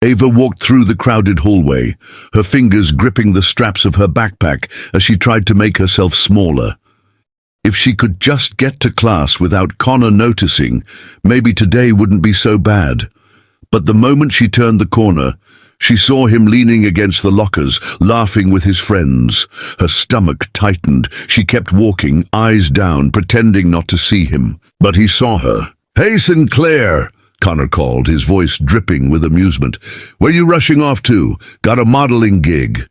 Ava walked through the crowded hallway, her fingers gripping the straps of her backpack as she tried to make herself smaller. If she could just get to class without Connor noticing, maybe today wouldn't be so bad. But the moment she turned the corner, she saw him leaning against the lockers, laughing with his friends. Her stomach tightened. She kept walking, eyes down, pretending not to see him. But he saw her. "Hey, Sinclair!" Connor called, his voice dripping with amusement. "Where you rushing off to? Got a modeling gig."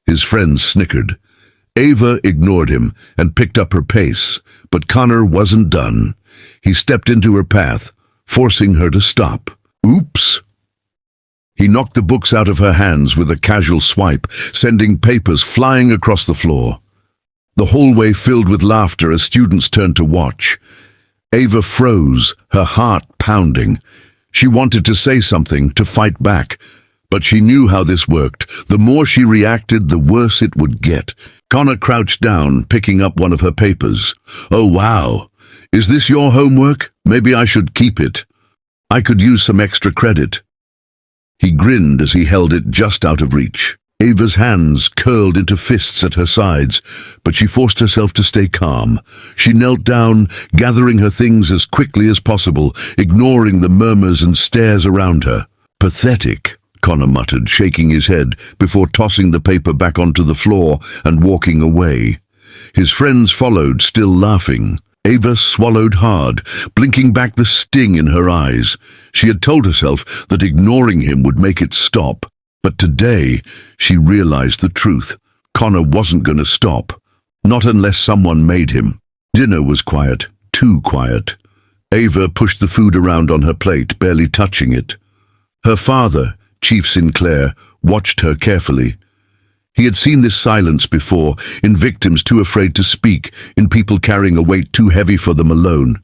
His friends snickered. Ava ignored him and picked up her pace, but Connor wasn't done. He stepped into her path, forcing her to stop. Oops! He knocked the books out of her hands with a casual swipe, sending papers flying across the floor. The hallway filled with laughter as students turned to watch. Ava froze, her heart pounding. She wanted to say something, to fight back, but she knew how this worked. The more she reacted, the worse it would get. Connor crouched down, picking up one of her papers. "Oh, wow. Is this your homework? Maybe I should keep it. I could use some extra credit." He grinned as he held it just out of reach. Ava's hands curled into fists at her sides, but she forced herself to stay calm. She knelt down, gathering her things as quickly as possible, ignoring the murmurs and stares around her. "Pathetic," Connor muttered, shaking his head before tossing the paper back onto the floor and walking away. His friends followed, still laughing. Ava swallowed hard, blinking back the sting in her eyes. She had told herself that ignoring him would make it stop. But today, she realized the truth. Connor wasn't going to stop. Not unless someone made him. Dinner was quiet, too quiet. Ava pushed the food around on her plate, barely touching it. Her father, Chief Sinclair, watched her carefully. He had seen this silence before, in victims too afraid to speak, in people carrying a weight too heavy for them alone.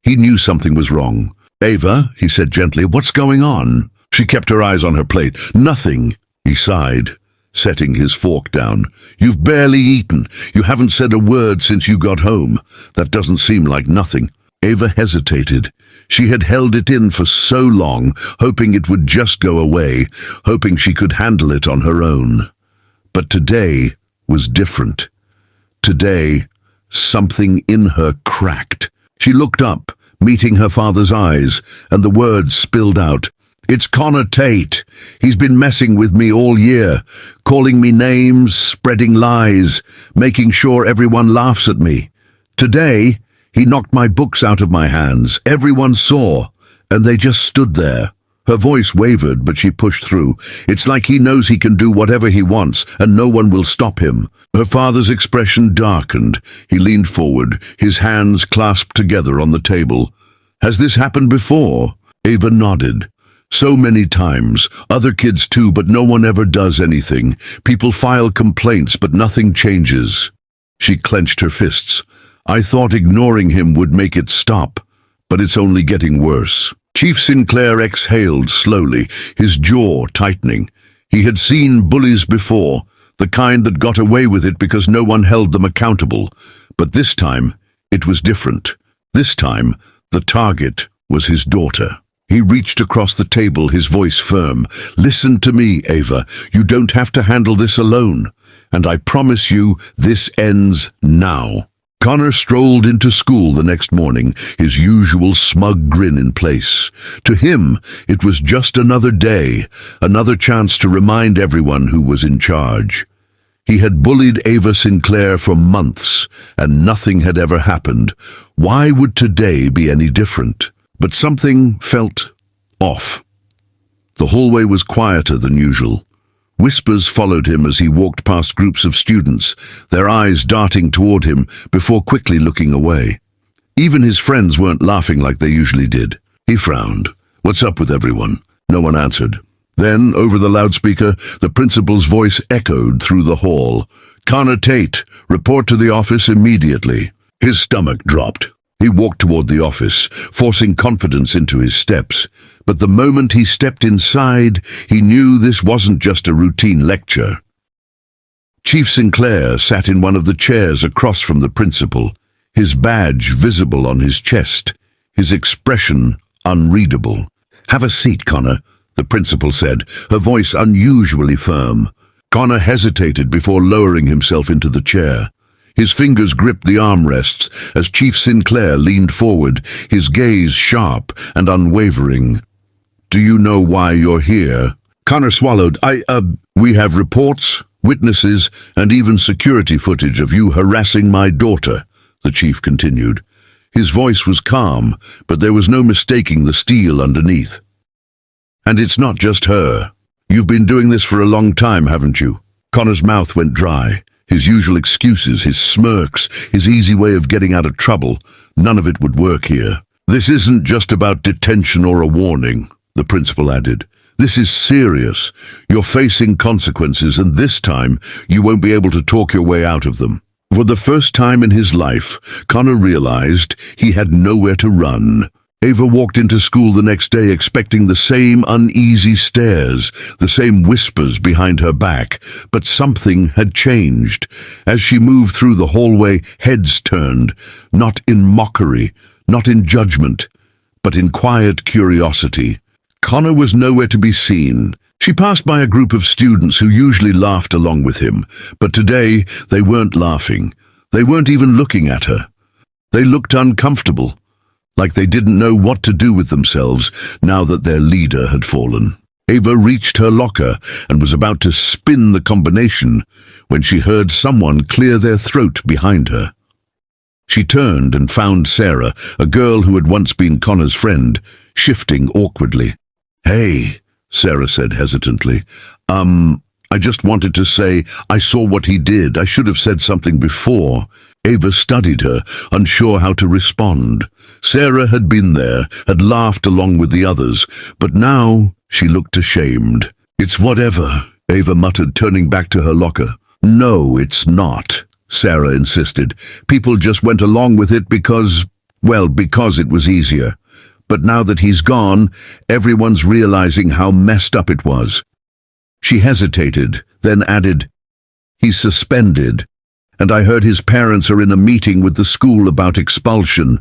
He knew something was wrong. "Ava," he said gently, "what's going on?" She kept her eyes on her plate. "Nothing," he sighed, setting his fork down. "You've barely eaten. You haven't said a word since you got home. That doesn't seem like nothing." Ava hesitated. She had held it in for so long, hoping it would just go away, hoping she could handle it on her own. But today was different. Today, something in her cracked. She looked up, meeting her father's eyes, and the words spilled out. "It's Connor Tate. He's been messing with me all year, calling me names, spreading lies, making sure everyone laughs at me. Today, he knocked my books out of my hands. Everyone saw, and they just stood there." Her voice wavered, but she pushed through. "It's like he knows he can do whatever he wants, and no one will stop him." Her father's expression darkened. He leaned forward, his hands clasped together on the table. "Has this happened before?" Ava nodded. "So many times. Other kids too, but no one ever does anything. People file complaints, but nothing changes." She clenched her fists. "I thought ignoring him would make it stop, but it's only getting worse." Chief Sinclair exhaled slowly, his jaw tightening. He had seen bullies before, the kind that got away with it because no one held them accountable. But this time, it was different. This time, the target was his daughter. He reached across the table, his voice firm. "Listen to me, Ava. You don't have to handle this alone. And I promise you, this ends now." Connor strolled into school the next morning, his usual smug grin in place. To him, it was just another day, another chance to remind everyone who was in charge. He had bullied Ava Sinclair for months, and nothing had ever happened. Why would today be any different? But something felt off. The hallway was quieter than usual. Whispers followed him as he walked past groups of students, their eyes darting toward him before quickly looking away. Even his friends weren't laughing like they usually did. He frowned. "What's up with everyone?" No one answered. Then, over the loudspeaker, the principal's voice echoed through the hall. "Connor Tate, report to the office immediately." His stomach dropped. He walked toward the office, forcing confidence into his steps. But the moment he stepped inside, he knew this wasn't just a routine lecture. Chief Sinclair sat in one of the chairs across from the principal, his badge visible on his chest, his expression unreadable. "Have a seat, Connor," the principal said, her voice unusually firm. Connor hesitated before lowering himself into the chair. His fingers gripped the armrests as Chief Sinclair leaned forward, his gaze sharp and unwavering. "Do you know why you're here?" Connor swallowed. We have reports, witnesses, and even security footage of you harassing my daughter," the chief continued. His voice was calm, but there was no mistaking the steel underneath. "And it's not just her. You've been doing this for a long time, haven't you?" Connor's mouth went dry. His usual excuses, his smirks, his easy way of getting out of trouble, none of it would work here. "This isn't just about detention or a warning," the principal added. "This is serious. You're facing consequences, and this time you won't be able to talk your way out of them." For the first time in his life, Connor realized he had nowhere to run. Ava walked into school the next day expecting the same uneasy stares, the same whispers behind her back, but something had changed. As she moved through the hallway, heads turned, not in mockery, not in judgment, but in quiet curiosity. Connor was nowhere to be seen. She passed by a group of students who usually laughed along with him, but today they weren't laughing. They weren't even looking at her. They looked uncomfortable, like they didn't know what to do with themselves now that their leader had fallen. Ava reached her locker and was about to spin the combination when she heard someone clear their throat behind her. She turned and found Sarah, a girl who had once been Connor's friend, shifting awkwardly. "Hey," Sarah said hesitantly. I just wanted to say I saw what he did. I should have said something before." Ava studied her, unsure how to respond. Sarah had been there, had laughed along with the others, but now she looked ashamed. "It's whatever," Ava muttered, turning back to her locker. "No, it's not," Sarah insisted. "People just went along with it because it was easier. But now that he's gone, everyone's realizing how messed up it was." She hesitated, then added, "He's suspended, and I heard his parents are in a meeting with the school about expulsion."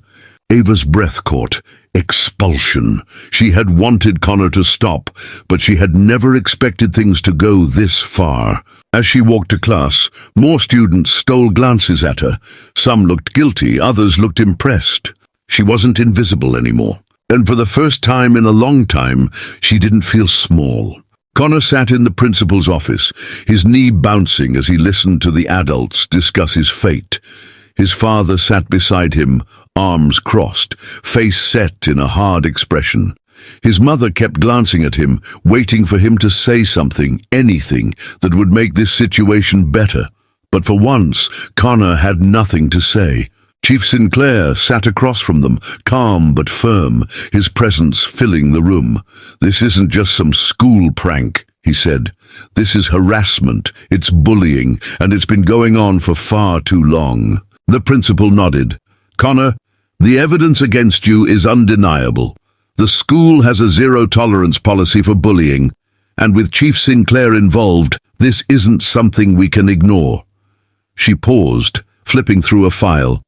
Ava's breath caught. Expulsion. She had wanted Connor to stop, but she had never expected things to go this far. As she walked to class, more students stole glances at her. Some looked guilty, others looked impressed. She wasn't invisible anymore. And for the first time in a long time, she didn't feel small. Connor sat in the principal's office, his knee bouncing as he listened to the adults discuss his fate. His father sat beside him, arms crossed, face set in a hard expression. His mother kept glancing at him, waiting for him to say something, anything, that would make this situation better. But for once, Connor had nothing to say. Chief Sinclair sat across from them, calm but firm, his presence filling the room. "This isn't just some school prank," he said. "This is harassment, it's bullying, and it's been going on for far too long." The principal nodded. "Connor, the evidence against you is undeniable. The school has a zero-tolerance policy for bullying, and with Chief Sinclair involved, this isn't something we can ignore." She paused, flipping through a file.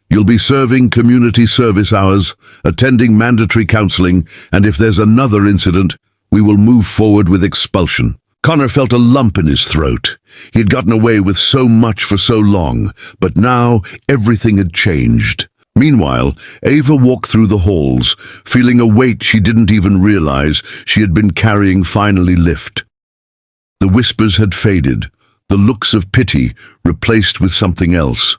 "You'll be serving community service hours, attending mandatory counseling, and if there's another incident, we will move forward with expulsion." Connor felt a lump in his throat. He had gotten away with so much for so long, but now everything had changed. Meanwhile, Ava walked through the halls, feeling a weight she didn't even realize she had been carrying finally lift. The whispers had faded, the looks of pity replaced with something else.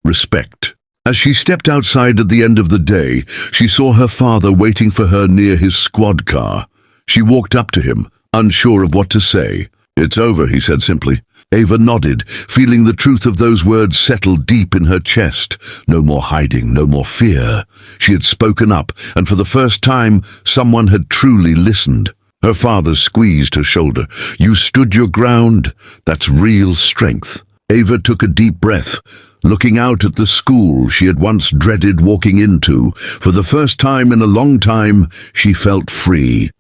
Respect. As she stepped outside at the end of the day, she saw her father waiting for her near his squad car. She walked up to him, unsure of what to say. "It's over," he said simply. Ava nodded, feeling the truth of those words settle deep in her chest. No more hiding, no more fear. She had spoken up, and for the first time, someone had truly listened. Her father squeezed her shoulder. "You stood your ground. That's real strength." Ava took a deep breath, looking out at the school she had once dreaded walking into. For the first time in a long time, she felt free.